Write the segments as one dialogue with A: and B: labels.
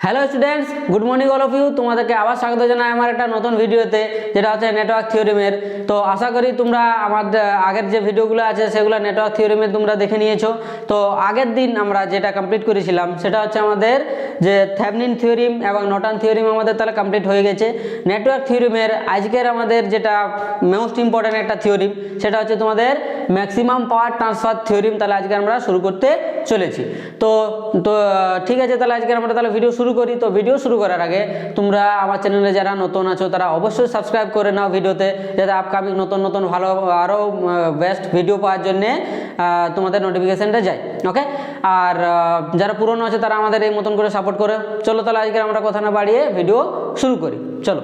A: Hello students, good morning all of you. তোমাদেরকে আবার স্বাগত জানাই আমার একটা নতুন ভিডিওতে, যেটা হচ্ছে নেটওয়ার্ক থিওরিমের। তো আশা করি তোমরা আমার আগের যে ভিডিওগুলো আছে সেগুলো নেটওয়ার্ক থিওরিমের তোমরা দেখে নিয়েছো। তো আগের দিন আমরা যেটা কমপ্লিট করেছিলাম সেটা হচ্ছে আমাদের যে থেভেনিন থিওরিম এবং নর্টন থিওরিম আমাদের তাহলে কমপ্লিট হয়ে গেছে। নেটওয়ার্ক থিওরিমের আজকের আমাদের যেটা মোস্ট ইম্পর্ট্যান্ট একটা থিওরিম, সেটা হচ্ছে তোমাদের ম্যাক্সিমাম পাওয়ার ট্রান্সফার থিওরিম। তাহলে আজকে আমরা শুরু করতে চলেছি। তো ঠিক আছে, তাহলে আজকে আমরা তাহলে ভিডিও শুরু করি। তো ভিডিও শুরু করার আগে তোমরা আমার চ্যানেলে যারা নতুন আছো তারা অবশ্যই সাবস্ক্রাইব করে নাও ভিডিওতে, যাতে আপকামিং নতুন নতুন ভালো আরও বেস্ট ভিডিও পাওয়ার জন্যে তোমাদের নোটিফিকেশানটা যায়। ওকে, আর যারা পুরনো আছে তারা আমাদের এই মতন করে সাপোর্ট করে চলো। তাহলে আজকে আমরা কথা না বাড়িয়ে ভিডিও শুরু করি, চলো।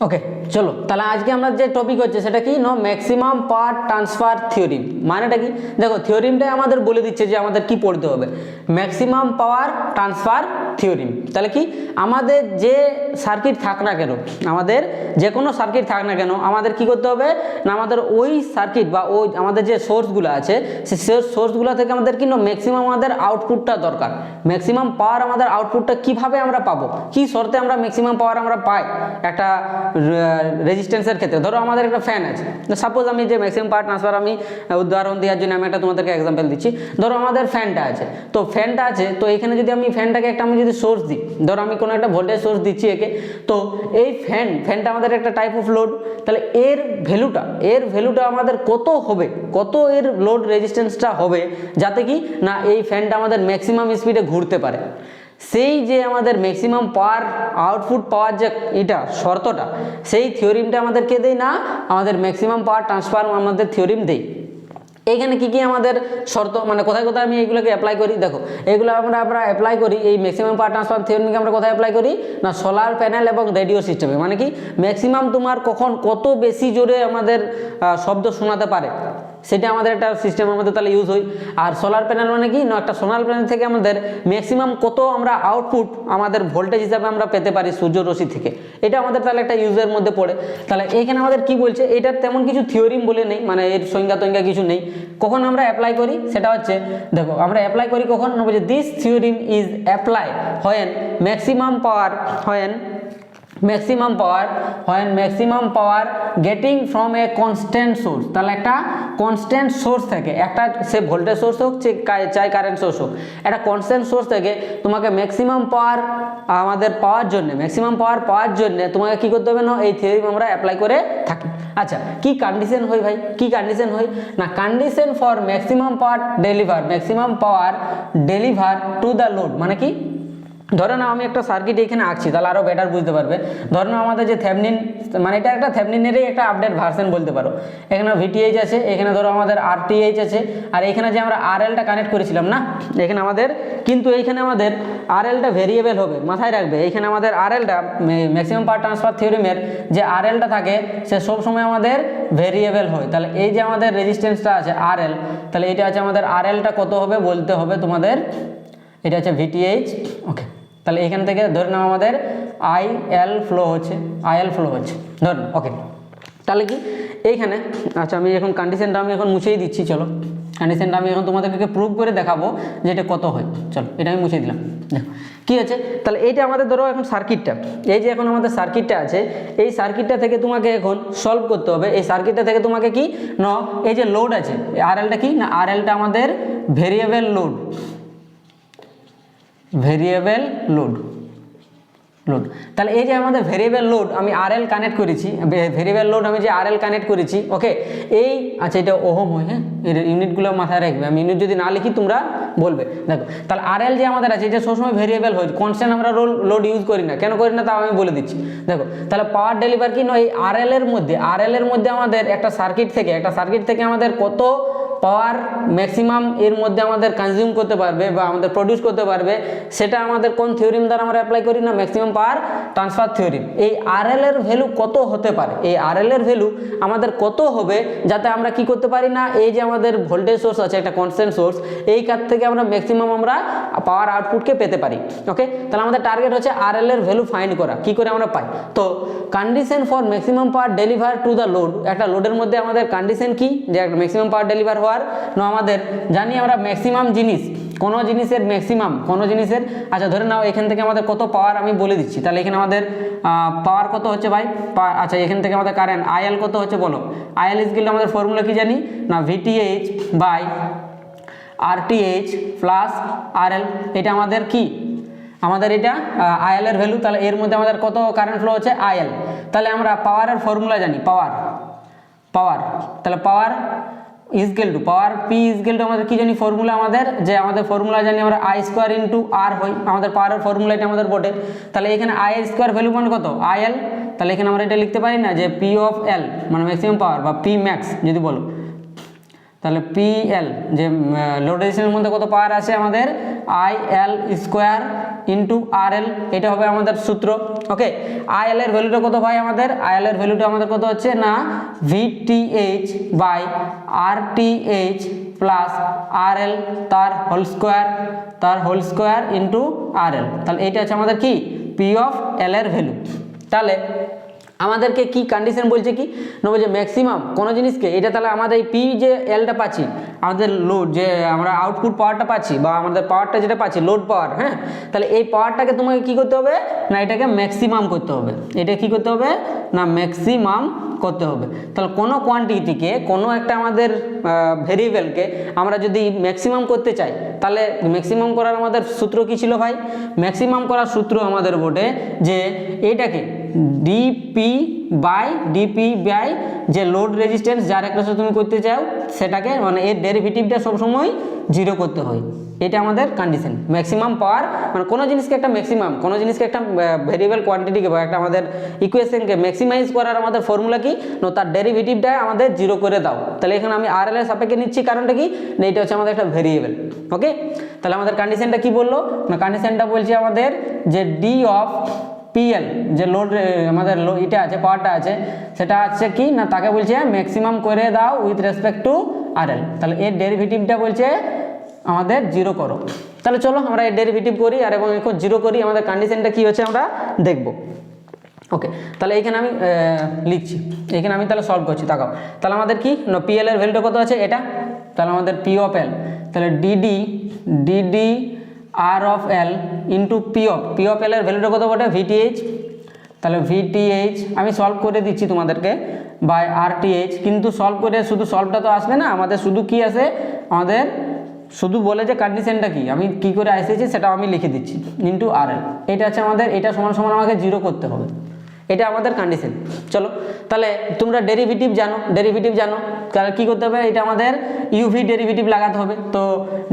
A: ওকে, চলো তাহলে আজকে আমরা যে টপিক হচ্ছে সেটা কি না, ম্যাক্সিমাম পাওয়ার ট্রান্সফার থিওরিম। মানেটা কি দেখো, থিওরিমটাই আমাদের বলে দিচ্ছে যে আমাদের কি পড়তে হবে, ম্যাক্সিমাম পাওয়ার ট্রান্সফার থিওরিম। তাহলে কি আমাদের যে সার্কিট থাক না কেন, আমাদের যে কোনো সার্কিট থাক না কেন, আমাদের কি করতে হবে না, আমাদের ওই সার্কিট বা ওই আমাদের যে সোর্সগুলো আছে সেই সোর্সগুলো থেকে আমাদের কি না ম্যাক্সিমাম আমাদের আউটপুটটা দরকার। ম্যাক্সিমাম পাওয়ার আমাদের আউটপুটটা কিভাবে আমরা পাবো, কি শর্তে আমরা ম্যাক্সিমাম পাওয়ার আমরা পাই একটা রেজিস্ট্যান্সের ক্ষেত্রে। ধরো আমাদের একটা ফ্যান আছে, সাপোজ আমি যে ম্যাক্সিমাম পাওয়ার ট্রান্সফার আমি উদাহরণ দেওয়ার জন্য আমি একটা তোমাদেরকে এক্সাম্পল দিচ্ছি। ধরো আমাদের ফ্যানটা আছে, তো ফ্যানটা আছে, তো এখানে যদি আমি ফ্যানটাকে একটা আমি যদি সোর্স দিই, ধরো আমি কোনো একটা ভোল্টেজ সোর্স দিচ্ছি একে, তো এই ফ্যানটা আমাদের একটা টাইপ অফ লোড। তাহলে এর ভ্যালুটা আমাদের কত হবে, কত এর লোড রেজিস্ট্যান্সটা হবে, যাতে কি না এই ফ্যানটা আমাদের ম্যাক্সিমাম স্পিডে ঘুরতে পারে। সেই যে আমাদের ম্যাক্সিমাম পাওয়ার আউটপুট পাওয়ার যে এটা শর্তটা, সেই থিওরিমটা আমাদেরকে দেয় না, আমাদের ম্যাক্সিমাম পাওয়ার ট্রান্সফার আমাদের থিওরিম দেয়। এইখানে কি কি আমাদের শর্ত, মানে কোথায় কোথায় আমি এইগুলোকে অ্যাপ্লাই করি, দেখো এইগুলো আমরা অ্যাপ্লাই করি এই ম্যাক্সিমাম পাওয়ার ট্রান্সফার থিওরিমকে আমরা কোথায় অ্যাপ্লাই করি না, সোলার প্যানেল এবং রেডিও সিস্টেমে। মানে কি ম্যাক্সিমাম তোমার কখন কত বেশি জোরে আমাদের শব্দ শোনাতে পারে, সেটা আমাদের একটা সিস্টেমের মধ্যে তাহলে ইউজ হয়। আর সোলার প্যানেল মানে কি না, একটা সোলার প্যানেল থেকে আমাদের ম্যাক্সিমাম কত আমরা আউটপুট আমাদের ভোল্টেজ হিসাবে আমরা পেতে পারি সূর্য রশ্মি থেকে, এটা আমাদের তাহলে একটা ইউজের মধ্যে পড়ে। তাহলে এইখানে আমাদের কি বলছে, এটার তেমন কিছু থিওরিম বলে নেই, মানে এর সংজ্ঞা কিছু নেই। কখন আমরা অ্যাপ্লাই করি সেটা হচ্ছে, দেখো আমরা অ্যাপ্লাই করি কখন না, বলছে this theorem is apply when maximum power getting from a constant source. তাহলে একটা কনস্ট্যান্ট সোর্স থেকে, একটা সে ভোল্টেজ সোর্স হোক চাই কারেন্ট সোর্স হোক, একটা কনস্ট্যান্ট সোর্স থেকে তোমাকে ম্যাক্সিমাম পাওয়ার পাওয়ার জন্য তোমাকে কি করতে হবে না, এই থিওরিম আমরা অ্যাপ্লাই করে থাকি। আচ্ছা, কি কন্ডিশন হয় ভাই, কি কন্ডিশন হয় না, condition for maximum power deliver to the load. মানে কি, ধরো না আমি একটা সার্কিট এখানে আঁকছি, তাহলে আরও বেটার বুঝতে পারবে। ধরো না আমাদের যে থেভেনিন, মানে এটা একটা থেভেনিনেরই একটা আপডেট ভার্সন বলতে পারো। এখানে ভিটিএইচ আছে, এখানে ধরো আমাদের আরটিএইচ আছে, আর এখানে যে আমরা আরএলটা কানেক্ট করেছিলাম না, এখানে আমাদের কিন্তু এইখানে আমাদের আরএলটা ভেরিয়েবল হবে, মাথায় রাখবে। এইখানে আমাদের আরএলটা ম্যাক্সিমাম পাওয়ার ট্রান্সফার থিওরিমের যে আরএলটা থাকে সে সবসময় আমাদের ভেরিয়েবল হয়। তাহলে এই যে আমাদের রেজিস্ট্যান্সটা আছে আরএল, তাহলে এটা আছে আমাদের আরএলটা কত হবে বলতে হবে তোমাদের, এটা হচ্ছে ভিটিএইচ। ওকে, তাহলে এখান থেকে ধরে নাও আমাদের আইএল ফ্লো হচ্ছে ধরুন। ওকে, তাহলে কি এইখানে, আচ্ছা আমি এখন কন্ডিশনটা আমি এখন মুছেই দিচ্ছি। চলো কন্ডিশনটা আমি এখন তোমাদেরকে প্রুভ করে দেখাবো যে এটা কত হয়। চলো এটা আমি মুছে দিলাম, দেখো কী আছে। তাহলে এইটা আমাদের ধরো এখন সার্কিটটা, এই যে এখন আমাদের সার্কিটটা আছে, এই সার্কিটটা থেকে তোমাকে এখন সলভ করতে হবে। এই সার্কিটটা থেকে তোমাকে কি না, এই যে লোড আছে আরএলটা কি না, আরএলটা আমাদের ভেরিয়েবল লোড। তাহলে এই যে আমাদের ভেরিয়েবল লোড আমি আরএল কানেক্ট করেছি, ওকে এই, আচ্ছা এটা ওহম হয়, হ্যাঁ এর ইউনিটগুলো মাথায় রাখবে, আমি ইউনিট যদি না লিখি তোমরা বলবে। দেখো তাহলে আরএল যে আমাদের আছে, এটা সবসময় ভেরিয়েবল হয়, কনস্ট্যান্ট আমরা লোড ইউজ করি না। কেন করি না তাও আমি বলে দিচ্ছি। দেখো তাহলে পাওয়ার ডেলিভার কি না, এই আরএল এর মধ্যে আমাদের একটা সার্কিট থেকে আমাদের কত পাওয়ার ম্যাক্সিমাম এর মধ্যে আমাদের কনজিউম করতে পারবে বা আমাদের প্রডিউস করতে পারবে, সেটা আমাদের কোন থিওরিম দ্বারা আমরা অ্যাপ্লাই করি না ম্যাক্সিমাম পাওয়ার ট্রান্সফার থিওরিম। এই আরএল এর ভ্যালু কত হতে পারে, এই আরএল এর ভ্যালু আমাদের কত হবে যাতে আমরা কি করতে পারি না, এই যে আমাদের ভোল্টেজ সোর্স আছে একটা কনস্ট্যান্ট সোর্স, এই কাজ থেকে আমরা ম্যাক্সিমাম আমরা পাওয়ার আউটপুটকে পেতে পারি। ওকে, তাহলে আমাদের টার্গেট হচ্ছে আরএল এর ভ্যালু ফাইন্ড করা, কি করে আমরা পাই। তো condition for maximum power deliver to the load, একটা লোডের মধ্যে আমাদের কন্ডিশন কি যে একটা ম্যাক্সিমাম পাওয়ার ডেলিভার হওয়ার, না আমাদের জানি আমরা ম্যাক্সিমাম জিনিস, কোনো জিনিসের ম্যাক্সিমাম, কোনো জিনিসের, আচ্ছা ধরে নাও এখান থেকে আমাদের কত পাওয়ার আমি বলে দিচ্ছি, তাহলে এখানে আমাদের পাওয়ার কত হচ্ছে ভাই, আচ্ছা এখান থেকে আমাদের কারেন্ট আইএল কত হচ্ছে বলো, আইএল ইজ গেলে আমাদের ফর্মুলা কি জানি না, ভিটিএইচ বাই আরটিএইচ প্লাস আরএল, এটা আমাদের কি, আমাদের এটা আইএল এর ভ্যালু। তাহলে এর মধ্যে আমাদের কত কারেন্ট ফ্লো হচ্ছে আইএল, তাহলে আমরা পাওয়ারের ফর্মুলা জানি, পাওয়ার, তাহলে power is equal to power P is equal to আমাদের কি জানি ফর্মুলা, আমাদের যে আমাদের ফর্মুলা জানি আমরা আই স্কোয়ার ইন্টু আর হয়, আমাদের পাওয়ারের ফর্মুলা এটা আমাদের বটে। তাহলে এখানে আই এর স্কোয়ার ভ্যালু মানে কত আইএল, তাহলে এখানে আমরা এটা লিখতে পারি না যে পি অফ এল মানে ম্যাক্সিমাম পাওয়ার বা পি ম্যাক্স যদি বলো, তাহলে পি এল যে লোড রেজিস্ট্যান্সের মধ্যে কত পাওয়ার আছে আমাদের I L square into R এল, এটা হবে আমাদের সূত্র। ওকে, আই এল এর ভ্যালুটা কত ভাই, আমাদের আই এল এর ভ্যালুটা আমাদের কত হচ্ছে না ভিটিএইচ বাই আরটিএইচ প্লাস আর এল তার হোল স্কোয়ার ইন্টু আর এল, তাহলে এইটা হচ্ছে আমাদের কি পি অফ এল এর ভ্যালু। তাহলে আমাদেরকে কি কন্ডিশন বলছে কি না, বলছে ম্যাক্সিমাম কোনো জিনিসকে, এটা তাহলে আমাদের এই পি যে এলটা পাচ্ছি, আমাদের লোড যে আমরা আউটপুট পাওয়ারটা পাচ্ছি বা আমাদের পাওয়ারটা যেটা পাচ্ছি লোড পাওয়ার, হ্যাঁ, তাহলে এই পাওয়ারটাকে তোমাকে কি করতে হবে না এটাকে ম্যাক্সিমাম করতে হবে, এটা কি করতে হবে না ম্যাক্সিমাম করতে হবে। তাহলে কোনো কোয়ান্টিটিকে, কোনো একটা আমাদের ভেরিয়েবলকে আমরা যদি ম্যাক্সিমাম করতে চাই, তাহলে ম্যাক্সিমাম করার আমাদের সূত্র কি ছিল ভাই, ম্যাক্সিমাম করার সূত্র আমাদের বটে যে এইটাকে ডিপি বাই যে লোড রেজিস্ট্যান্স যার একটা তুমি করতে চাও সেটাকে, মানে এর ডেরিভেটিভটা সবসময় জিরো করতে হয়, এটা আমাদের কন্ডিশন। ম্যাক্সিমাম পাওয়ার মানে কোনো জিনিসকে একটা ম্যাক্সিমাম, কোনো জিনিসকে একটা ভেরিয়েবল কোয়ান্টিটিকে বা একটা আমাদের ইকুয়েশনকে ম্যাক্সিমাইজ করার আমাদের ফর্মুলা কি না, তার ডেরিভেটিভটা আমাদের জিরো করে দাও। তাহলে এখানে আমি আর এল এর সাপেক্ষে নিচ্ছি, কারণটা কি না এটা হচ্ছে আমাদের একটা ভেরিয়েবল। ওকে, তাহলে আমাদের কন্ডিশনটা কি বললো না, কন্ডিশনটা বলছে আমাদের যে ডি অফ পিএল যে লোড আমাদের এটা আছে পাওয়ারটা আছে, সেটা আছে কি না তাকে বলছে ম্যাক্সিমাম করে দাও উইথ রেসপেক্ট টু আরএল, তাহলে এর ডেরিভেটিভটা বলছে আমাদের জিরো করো। তাহলে চলো আমরা এর ডেরিভেটিভ করি আর এবং এখন জিরো করি, আমাদের কন্ডিশনটা কি হচ্ছে আমরা দেখব। ওকে, তাহলে এইখানে আমি লিখছি, এখানে আমি তাহলে সলভ করছি, তাকাও। তাহলে আমাদের কি না পিএল এর ভ্যালুটা কত আছে এটা, তাহলে আমাদের পি অফ এল, তাহলে DD R of L into P of L এর ভ্যালুটা কত বটে ভিটিএইচ, তাহলে ভিটিএইচ আমি সলভ করে দিচ্ছি তোমাদেরকে বাই আরটিএইচ, কিন্তু সলভ করে শুধু সলভটা তো আসবে না, আমাদের শুধু কি আছে, আমাদের শুধু বলে যে কন্ডিশনটা কি আমি কি করে এসেছি সেটাও আমি লিখে দিচ্ছি ইন্টু আর এল, এটা আছে আমাদের, এটা সমান সমান আমাকে জিরো করতে হবে, এটা আমাদের কন্ডিশন। চলো তাহলে তোমরা ডেরিভেটিভ জানো, তাহলে কী করতে হবে, এটা আমাদের ইউভি ডেরিভেটিভ লাগাতে হবে। তো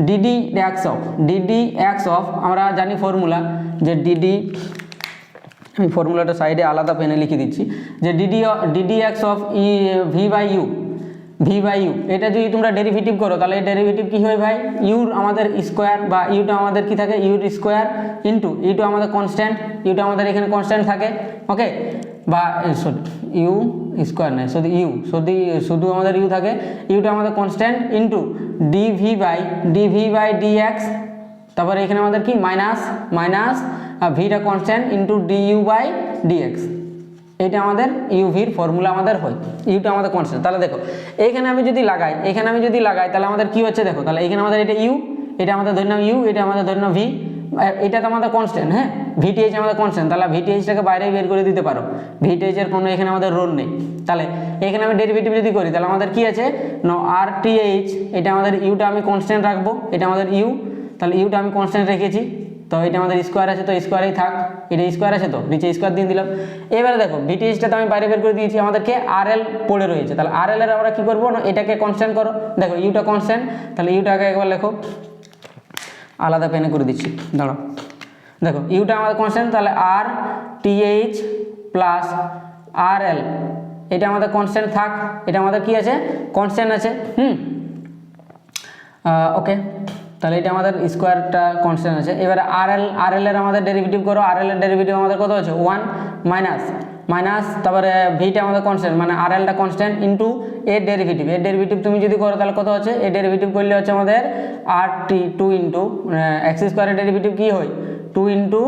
A: ডিডি এক্স অফ আমরা জানি ফর্মুলা যে আমি ফর্মুলাটা সাইডে আলাদা পেনে লিখে দিচ্ছি যে d d x of v by u, এটা যদি তোমরা ডেরিভেটিভ করো তাহলে এই ডেরিভেটিভ কী হয় ভাই, ইউর আমাদের স্কোয়ার বা ইউটা আমাদের কি থাকে ইউর স্কোয়ার ইন্টু ইউটা আমাদের কনস্ট্যান্ট, ইউটা আমাদের এখানে কনস্ট্যান্ট থাকে। ওকে, বা ইউ স্কোয়ার নয় শুধু আমাদের ইউ থাকে, ইউটা আমাদের constant into d v by d x, তারপরে এখানে আমাদের কি মাইনাস ভিটা constant into d u by d x, এইটা আমাদের ইউভির ফর্মুলা আমাদের হয়, ইউটা আমাদের কনস্ট্যান্ট। তাহলে দেখো এখানে আমি যদি লাগাই তাহলে আমাদের কি হচ্ছে দেখো, তাহলে এখানে আমাদের এটা ইউ, এটা আমাদের ধরে নাও ইউ, এটা আমাদের ধরে নাও ভি, এটা তো আমাদের কনস্ট্যান্ট, হ্যাঁ ভিটিএইচ আমাদের কনস্ট্যান্ট, তাহলে ভিটিএইচটাকে বাইরে বের করে দিতে পারো, ভিটিএইচের কোনো এখানে আমাদের রোল নেই। তাহলে এখানে আমি ডেরিভেটিভ যদি করি তাহলে আমাদের কি আছে না আরটিএইচ, এটা আমাদের ইউটা আমি কনস্ট্যান্ট রাখবো, এটা আমাদের ইউ, তাহলে ইউটা আমি কনস্ট্যান্ট রেখেছি, তো এটা আমাদের স্কোয়ার আছে তো স্কোয়ারেই থাক, এটা স্কোয়ার আছে তো নিচে স্কোয়ার দিয়ে দিলাম। এবারে দেখো ভিটিএইচটা তো আমি বাইরে বের করে দিয়েছি, আমাদেরকে আরএল পড়ে রয়েছে, তাহলে আরএল এর আমরা কি করবো না এটাকে কনস্ট্যান্ট করো, দেখো ইউটা কনস্ট্যান্ট, তাহলে ইউটাকে একবার লেখো, আলাদা পেনে করে দিচ্ছি দাঁড়াও, দেখো ইউটা আমাদের কনস্ট্যান্ট, তাহলে আর টিএইচ প্লাস আর এল, এটা আমাদের কনস্ট্যান্ট থাক, এটা আমাদের কি আছে কনস্ট্যান্ট আছে, ওকে, তাহলে এটা আমাদের স্কোয়ারটা কনস্ট্যান্ট আছে। এবারে আরএল এর আমাদের ডেরিভেটিভ করো। আরএল এর ডেরিভেটিভ আমাদের কত আছে 1 মাইনাস তারপরে ভিটা আমাদের কনস্ট্যান্ট, মানে আরএলটা কনস্ট্যান্ট ইন্টু এর ডেরিভেটিভ তুমি যদি করো তাহলে কত হচ্ছে, এর ডেরিভেটিভ করলে হচ্ছে আমাদের আর টি 2 ইন্টু এক্স স্কোয়ারের ডেরিভেটিভ কী হয় 2 into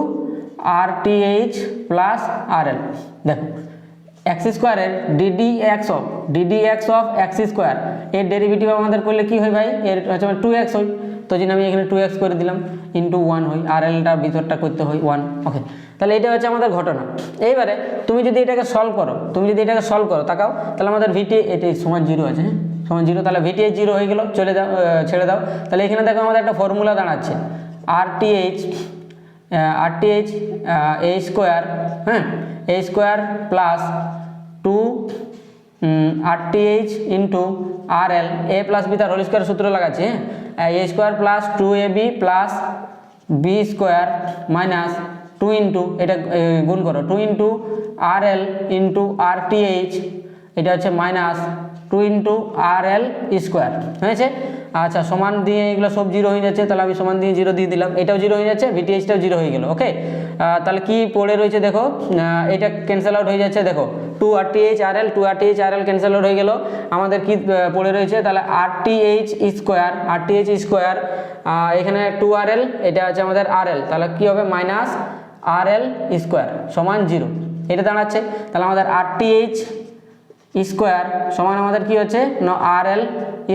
A: R T H plus RL. দেখো এক্স স্কোয়ারের DD x of x square এর ডেরিভেটিভ আমাদের করলে কি হয় ভাই, এর হচ্ছে 2x হয়, তো যদি আমি এখানে 2x করে দিলাম ইন্টু 1 হয়, আর এলটার ভিতরটা করতে হয় 1। ওকে, তাহলে এটা হচ্ছে আমাদের ঘটনা। এইবারে তুমি যদি এটাকে সলভ করো তাকাও, তাহলে আমাদের ভিটি এটা সমান 0 আছে, হ্যাঁ সমান 0, তাহলে ভিটি 0 হয়ে গেল, ছেড়ে দাও। তাহলে এখানে দেখো আমাদের একটা ফর্মুলা দাঁড়াচ্ছে আর টি এইচ এ স্কোয়ার, হ্যাঁ A square plus 2 R T H into R L A plus B তার হোল স্কোয়ার সূত্র লাগাচ্ছি, হ্যাঁ A square plus 2ab plus B square minus 2 into এটা গুণ করো 2 into R L into R T H, এটা হচ্ছে minus 2 into R L square হয়েছে। আচ্ছা সমান দিয়ে এগুলো সব 0 হয়ে যাচ্ছে, তাহলে আমি সমান দিয়ে 0 দিয়ে দিলাম, এটাও 0 হয়ে যাচ্ছে, ভিটিএইচটাও 0 হয়ে গেল। ওকে, তাহলে কি পড়ে রয়েছে দেখো, এটা ক্যান্সেল আউট হয়ে যাচ্ছে, দেখো 2 RTH RL ক্যান্সেল আউট হয়ে গেল, আমাদের কি পড়ে রয়েছে তাহলে RTH স্কোয়ার এখানে 2RL, এটা আছে আমাদের RL, তাহলে কি হবে মাইনাস RL স্কোয়ার সমান 0, এটা দাঁড়াচ্ছে। তাহলে আমাদের RTH স্কোয়ার সমান আমাদের কি হচ্ছে না RL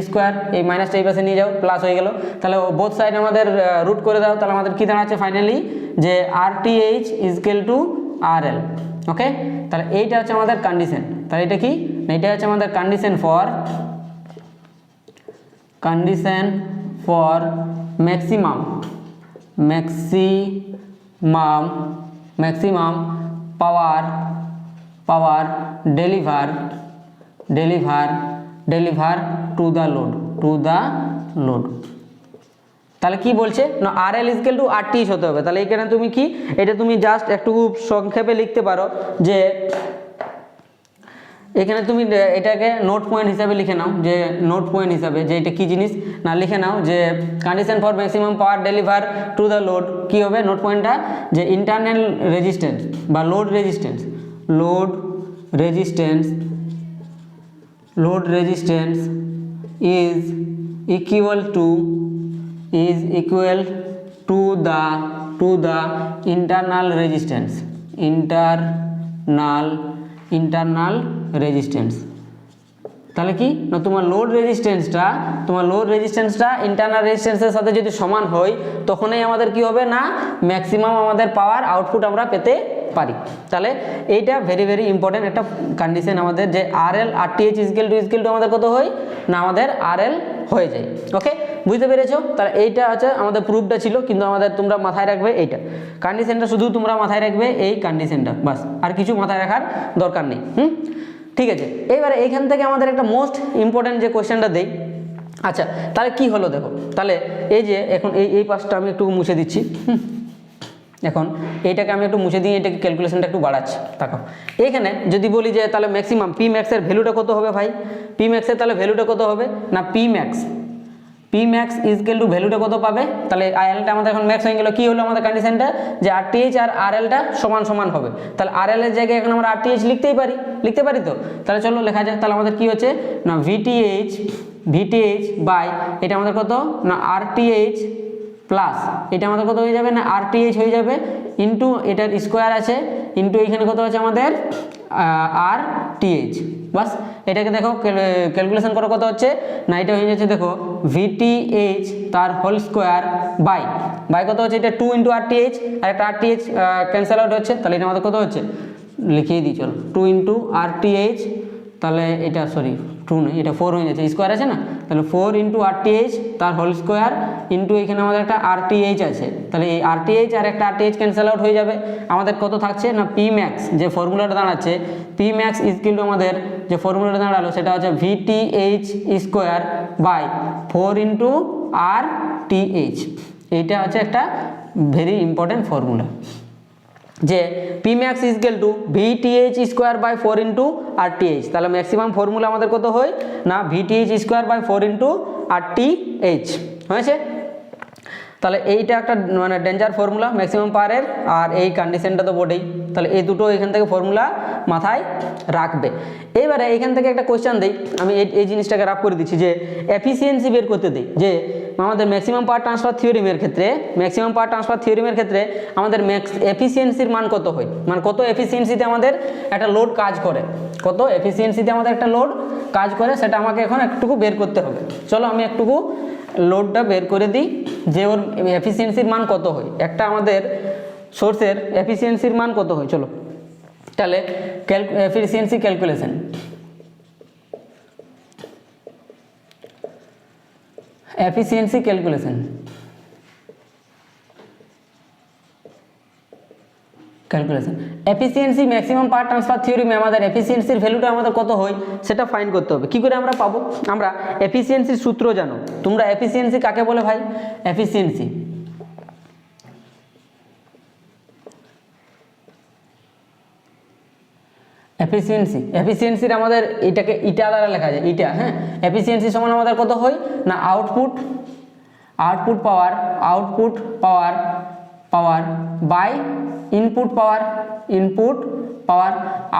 A: স্কোয়ার, এই মাইনাসটা এই পাশে নিয়ে যাও, প্লাস হয়ে গেল। তাহলে বোথ সাইড আমাদের রুট করে দাও, তাহলে আমাদের কি দাঁড়াচ্ছে ফাইনালি যে RTH ইজকেল টু RL। ওকে, তাহলে এইটা হচ্ছে আমাদের কন্ডিশন। তাহলে এটা কি, এটা হচ্ছে আমাদের condition for maximum power deliver to the load. তাহলে কি বলছে না RL ইজকেল টু RTH হতে হবে। তাহলে এখানে তুমি কি, এটা তুমি জাস্ট একটু সংক্ষেপে লিখতে পারো যে এখানে তুমি এটাকে নোট পয়েন্ট হিসাবে লিখে নাও, যে এটা কি জিনিস না লিখে নাও যে condition for maximum power deliver to the load কি হবে, নোট পয়েন্টটা যে ইন্টারনাল রেজিস্ট্যান্স বা load resistance is equal to the internal resistance। তাহলে কি না তোমার লোড রেজিস্ট্যান্সটা ইন্টারনাল রেজিস্ট্যান্সের সাথে যদি সমান হয় তখনই আমাদের কি হবে না ম্যাক্সিমাম আমাদের পাওয়ার আউটপুট আমরা পেতে পারি। তাহলে এইটা ভেরি ভেরি ইম্পর্টেন্ট একটা কন্ডিশন আমাদের, যে RL RTH ইজকেল টু আমাদের কত হয় না আমাদের RL হয়ে যায়। ওকে, বুঝতে পেরেছো? তাহলে এইটা হচ্ছে আমাদের প্রুফটা ছিল, কিন্তু আমাদের তোমরা মাথায় রাখবে এইটা কন্ডিশনটা, শুধু তোমরা মাথায় রাখবে এই কন্ডিশনটা, বাস আর কিছু মাথায় রাখার দরকার নেই। ঠিক আছে, এইবারে এইখান থেকে আমাদের একটা মোস্ট ইম্পর্টেন্ট যে কোয়েশ্চেনটা দেই। আচ্ছা তাহলে কি হলো দেখো, তাহলে এই যে এখন এই পাশটা আমি একটু মুছে দিচ্ছি, এখন এইটাকে আমি একটু মুছে দিয়ে এটাকে ক্যালকুলেশনটা একটু বাড়াচ্ছি। তাকাও এইখানে যদি বলি যে তাহলে ম্যাক্সিমাম পি ম্যাক্সের ভ্যালুটা কত হবে ভাই, পি ম্যাক্সের তাহলে ভ্যালুটা কত হবে না পি ম্যাক্স ইজকেল টু ভ্যালুটা কত পাবে, তাহলে আরএলটা আমাদের এখন ম্যাক্স হয়ে গেল। কি হলো আমাদের কন্ডিশনটা যে RTH আর RLটা সমান হবে, তাহলে RL এর জায়গায় এখন আমরা RTH লিখতে পারি তো, তাহলে চলো লেখা যাক। তাহলে আমাদের কি হচ্ছে না VTH বাই এটা আমাদের কত না RTH প্লাস এটা আমাদের কত হয়ে যাবে না RTH হয়ে যাবে ইন্টু এটার স্কোয়ার আছে ইন্টু এখানে কত আছে আমাদের RTH, বাস এটাকে দেখো ক্যালকুলেশন করো কত হচ্ছে না এটা হয়ে যাচ্ছে দেখো VTH তার হোল স্কোয়ার বাই কত হচ্ছে এটা 2 ইন্টু RTH আর একটা RTH ক্যান্সেল আউট হচ্ছে, তাহলে এটা আমাদের কত হচ্ছে লিখিয়ে দিই চলো 2 ইন্টু RTH, তাহলে এটা সরি 2 নয় এটা 4 হয়ে যাচ্ছে, স্কোয়ার আছে না, তাহলে 4 ইন্টু RTH তার হোল স্কোয়ার ইন্টু এখানে আমাদের একটা RTH আছে, তাহলে এই RTH আর একটা RTH ক্যান্সেল আউট হয়ে যাবে, আমাদের কত থাকছে না পি ম্যাক্স যে ফর্মুলাটা দাঁড়াচ্ছে পি ম্যাক্স ইজকিল টু আমাদের যে ফর্মুলাটা দাঁড়ালো সেটা হচ্ছে VTH square by 4 into RTH। এইটা হচ্ছে একটা ভেরি ইম্পর্টেন্ট ফর্মুলা যে P max is equal to VTH square by 4 into RTH, তাহলে ম্যাক্সিমাম ফর্মুলা আমাদের কত হয় না VTH square by 4 into RTH। হয়েছে? তাহলে এইটা একটা মানে ডেঞ্জার ফর্মুলা ম্যাক্সিমাম পাওয়ারের, আর এই কন্ডিশনটা তো বটেই। তাহলে এই দুটো এখান থেকে ফর্মুলা মাথায় রাখবে। এইবারে এইখান থেকে একটা কোয়েশ্চেন দিই, আমি এই জিনিসটাকে রাফ করে দিচ্ছি যে এফিসিয়েন্সি বের করতে দিই, যে আমাদের ম্যাক্সিমাম পাওয়ার ট্রান্সফার থিওরিমের ক্ষেত্রে আমাদের এফিসিয়েন্সির মান কত হয়, মানে কত এফিসিয়েন্সিতে আমাদের একটা লোড কাজ করে, কত এফিসিয়েন্সিতে আমাদের একটা লোড কাজ করে, সেটা আমাকে এখন একটুকু বের করতে হবে। চলো আমি একটুকু লোডটা বের করে দিই যে ওর এফিসিয়েন্সির মান কত হয়, একটা আমাদের সোর্সের এফিসিয়েন্সির মান কত হয়। চলো তাহলে efficiency calculation, efficiency calculation efficiency maximum power transfer থিওরিমে আমাদের এফিসিয়েন্সির ভ্যালুটা আমাদের কত হয় সেটা ফাইন্ড করতে হবে। কি করে আমরা পাবো? আমরা এফিসিয়েন্সির সূত্র জানো তোমরা, এফিসিয়েন্সি কাকে বলে ভাই? এফিসিয়েন্সির আমাদের এটাকে ইটা দ্বারা লেখা যায়, ইটা। হ্যাঁ, এফিসিয়েন্সি সমান আমাদের কত হয় না output power by input power,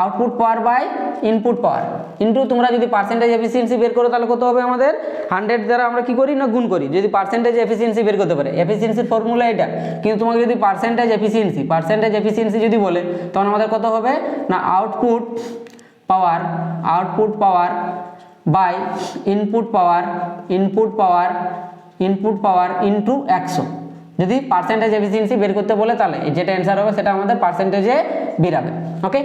A: output power by input power into, তোমরা যদি পার্সেন্টেজ এফিসিয়েন্সি বের করো তাহলে কত হবে আমাদের 100 দ্বারা আমরা কি করি না গুণ করি, যদি পার্সেন্টেজ এফিসিয়েন্সি বের করতে পারে। এফিসিয়েন্সির ফর্মুলা এটা, কিন্তু তোমাকে যদি পার্সেন্টেজ এফিসিয়েন্সি যদি বলে তখন আমাদের কত হবে না output power by input power into 100। যদি পার্সেন্টেজ এফিসিয়েন্সি বের করতে বলে তাহলে যেটা অ্যান্সার হবে সেটা আমাদের পার্সেন্টেজে বেরাবে। ওকে,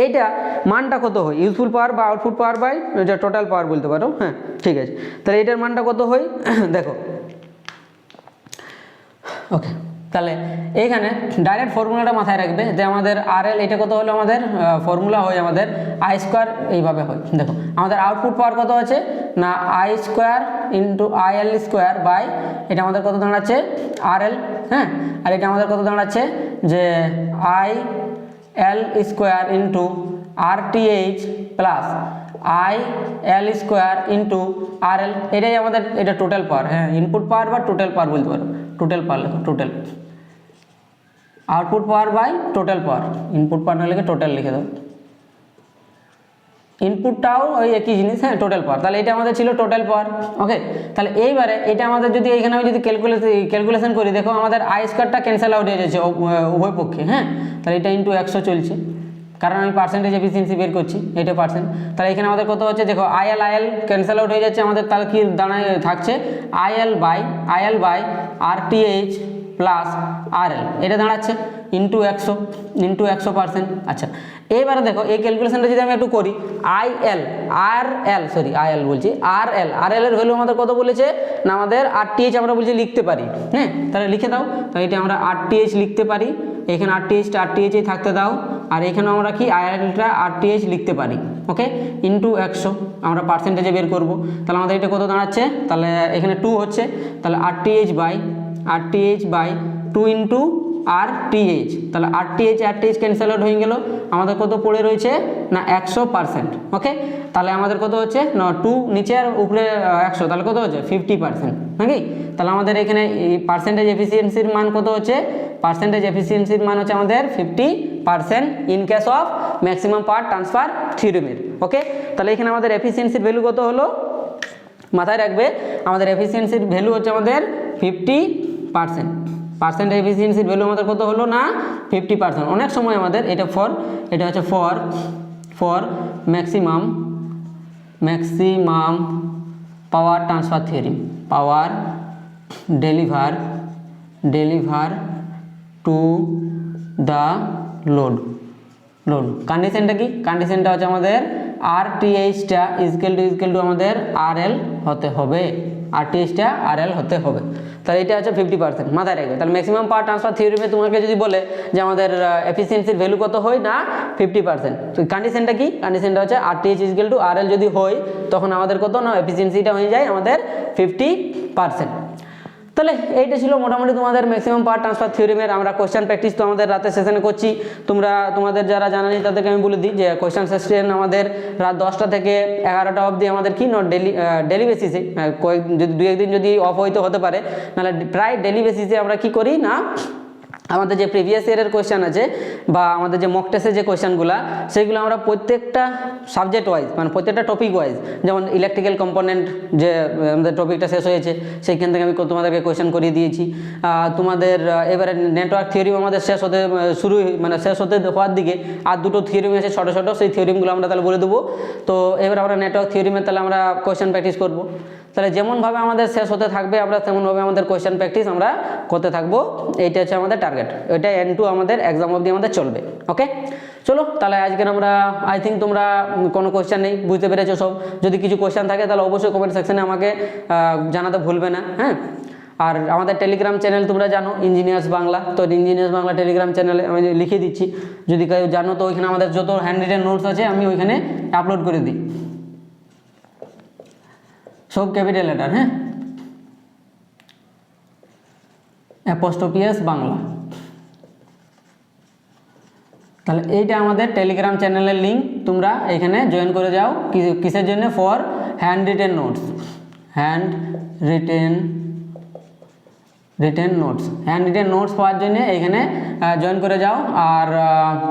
A: এইটা মানটা কত হয়? ইউজফুল পাওয়ার বা আউটপুট পাওয়ার বাই এটা টোটাল পাওয়ার বলতে পারো। হ্যাঁ ঠিক আছে, তাহলে এটার মানটা কত হয় দেখো। ওকে, তাহলে এইখানে ডাইরেক্ট ফর্মুলাটা মাথায় রাখবে যে আমাদের RL এটা কত হলো, আমাদের ফর্মুলা হয় আমাদের I স্কোয়ার, এইভাবে হয়। দেখো আমাদের আউটপুট পাওয়ার কত আছে না I square into IL square by এটা আমাদের কত দাঁড়াচ্ছে RL। হ্যাঁ, আর এটা আমাদের কত দাঁড়াচ্ছে যে IL square into RTH plus IL square into RL, এটাই আমাদের এটা টোটাল পাওয়ার। হ্যাঁ, ইনপুট পাওয়ার বা টোটাল পাওয়ার বলতে পারো, টোটাল পাওয়ার লেখো, total output power by total power, input power না লিখে টোটাল লিখে দাও, ইনপুটটাও ওই একই জিনিস। হ্যাঁ, টোটাল পাওয়ার, তাহলে এটা আমাদের ছিল টোটাল পাওয়ার। ওকে, তাহলে এইবারে এটা আমাদের যদি এইখানে আমি যদি ক্যালকুলেশন করি, দেখো আমাদের I স্কোয়ারটা ক্যান্সেল আউট হয়ে যাচ্ছে উভয় পক্ষে। হ্যাঁ, তাহলে এটা ইন্টু 100 চলছে, কারণ আমি পার্সেন্টেজ এফিসিয়েন্সি বের করছি, এটা পার্সেন্ট। তাহলে এখানে আমাদের কত হচ্ছে দেখো IL ক্যান্সেল আউট হয়ে যাচ্ছে আমাদের, তাহলে কি দাঁড়ায় থাকছে IL by RTH plus RL, এটা দাঁড়াচ্ছে ইন্টু 100%। আচ্ছা, এবারে দেখো এই ক্যালকুলেশনটা যদি আমি একটু করি, RL এর ভ্যালু আমাদের কত বলেছে না আমাদের RTH আমরা বলছি লিখতে পারি। হ্যাঁ, তাহলে লিখে দাও, তাহলে এটা আমরা RTH লিখতে পারি, এখানে RTHই থাকতে দাও, আর এখানে আমরা কি ILটা RTH লিখতে পারি। ওকে, ইন্টু 100 আমরা পার্সেন্টেজে বের করব, তাহলে আমাদের এটা কত দাঁড়াচ্ছে, তাহলে এখানে 2 হচ্ছে, তাহলে RTH বাই 2 ইন্টু RTH, তাহলে RTH ক্যান্সেল আউট হয়ে গেল, আমাদের কত পড়ে রয়েছে না 100%। ওকে, তাহলে আমাদের কত হচ্ছে না 2 নিচে আর উপরে 100, তাহলে কত হচ্ছে 50% নাকি। তাহলে আমাদের এখানে পার্সেন্টেজ এফিসিয়েন্সির মান কত হচ্ছে, পার্সেন্টেজ এফিসিয়েন্সির মান হচ্ছে আমাদের 50% in case of maximum power transfer থিওরেমের। ওকে, তাহলে এখানে আমাদের এফিসিয়েন্সির ভ্যালু কত হলো মাথায় রাখবে, আমাদের এফিসিয়েন্সির ভ্যালু হচ্ছে আমাদের 50%। পার্সেন্ট এফিসিয়েন্সির ভ্যালু আমাদের কত হলো না 50%। অনেক সময় আমাদের এটা হচ্ছে for maximum power transfer theory, power deliver to the load. কন্ডিশনটা কি? কন্ডিশনটা হচ্ছে আমাদের RTHটা ইকুয়াল টু আমাদের RL হতে হবে, RTHটা RL হতে হবে। তাহলে এটা হচ্ছে 50%, মাথায় রাখবে। তাহলে ম্যাক্সিমাম পাওয়ার ট্রান্সফার থিওরিমে তোমাকে যদি বলে যে আমাদের এফিসিয়েন্সির ভ্যালু কত হয় না 50%, তো কন্ডিশনটা কি? কন্ডিশনটা হচ্ছে RTH ইকুয়াল টু RL যদি হয় তখন আমাদের কত না এফিসিয়েন্সিটা হয়ে যায় আমাদের 50%। তাহলে এইটা ছিল মোটামুটি তোমাদের ম্যাক্সিমাম পাওয়ার ট্রান্সফার থিওরিমের আমরা কোয়েশ্চেন প্র্যাকটিস তো আমাদের রাতের সেশনে করছি। তোমাদের যারা জানা নেই তাদেরকে আমি বলে দিই যে কোয়েশ্চেন সেশন আমাদের রাত 10টা থেকে 11টা অবধি আমাদের কি ডেলি বেসিসে, যদি 2-1 দিন যদি অফ হতে পারে, নাহলে প্রায় ডেলি বেসিসে আমরা কি করি না, আমাদের যে প্রিভিয়াস ইয়ারের কোয়েশ্চেন আছে বা আমাদের যে মক টেস্টের যে কোয়েশ্চেনগুলো, সেইগুলো আমরা প্রত্যেকটা সাবজেক্ট ওয়াইজ মানে প্রত্যেকটা টপিক ওয়াইজ, যেমন ইলেকট্রিক্যাল কম্পোনেন্ট যে আমাদের টপিকটা শেষ হয়েছে সেইখান থেকে আমি তোমাদেরকে কোয়েশ্চেন করিয়ে দিয়েছি। তোমাদের এবারে নেটওয়ার্ক থিওরিম আমাদের শেষ হতে হওয়ার দিকে আর দুটো থিওরিম আছে ছোটো ছোটো, সেই থিওরিমগুলো আমরা তাহলে বলে দেবো। তো এবার আমরা নেটওয়ার্ক থিওরিমের তাহলে আমরা কোয়েশ্চেন প্র্যাকটিস করবো। তাহলে যেমনভাবে আমাদের শেষ হতে থাকবে আমরা তেমনভাবে আমাদের কোয়েশ্চেন প্র্যাকটিস আমরা করতে থাকবো। এইটা হচ্ছে আমাদের টার্গেট, ওইটা N2 আমাদের এক্সাম অবধি আমাদের চলবে। ওকে, চলো তাহলে আজকের আমরা আই থিঙ্ক তোমরা কোনো কোয়েশ্চেন নেই, বুঝতে পেরেছো সব। যদি কিছু কোয়েশ্চেন থাকে তাহলে অবশ্যই কমেন্ট সেকশনে আমাকে জানাতে ভুলবে না। হ্যাঁ, আর আমাদের টেলিগ্রাম চ্যানেল তোমরা জানো ইঞ্জিনিয়ার্স বাংলা, তো ইঞ্জিনিয়ার্স বাংলা টেলিগ্রাম চ্যানেলে আমি লিখে দিচ্ছি, যদি কেউ জানো তো ওইখানে আমাদের যত হ্যান্ড রিটেন নোটস আছে আমি ওইখানে আপলোড করে দিই, সব ক্যাপিটাল লেটার। হ্যাঁ, অ্যাপোস্ট্রোফি বাংলা। তাহলে এইটা আমাদের টেলিগ্রাম চ্যানেলের লিঙ্ক, তোমরা এখানে জয়েন করে যাও। কিসের জন্য? For handwritten notes. Handwritten handwritten notes পাওয়ার জন্য এখানে জয়েন করে যাও। আর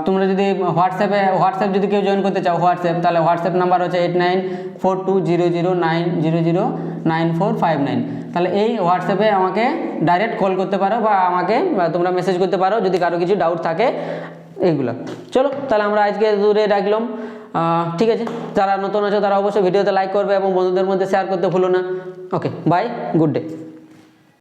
A: তোমরা যদি হোয়াটসঅ্যাপ যদি কেউ জয়েন করতে চাও তাহলে হোয়াটসঅ্যাপ নাম্বার হচ্ছে 894200909459। তাহলে এই হোয়াটসঅ্যাপে আমাকে ডাইরেক্ট কল করতে পারো বা আমাকে তোমরা মেসেজ করতে পারো যদি কারো কিছু ডাউট থাকে এইগুলো। চলো তাহলে আমরা আজকে দূরে রাখলাম। ঠিক আছে, যারা নতুন আছো তারা অবশ্যই ভিডিওতে লাইক করবে এবং বন্ধুদের মধ্যে শেয়ার করতে ভুলো না। ওকে, বাই, গুড ডে।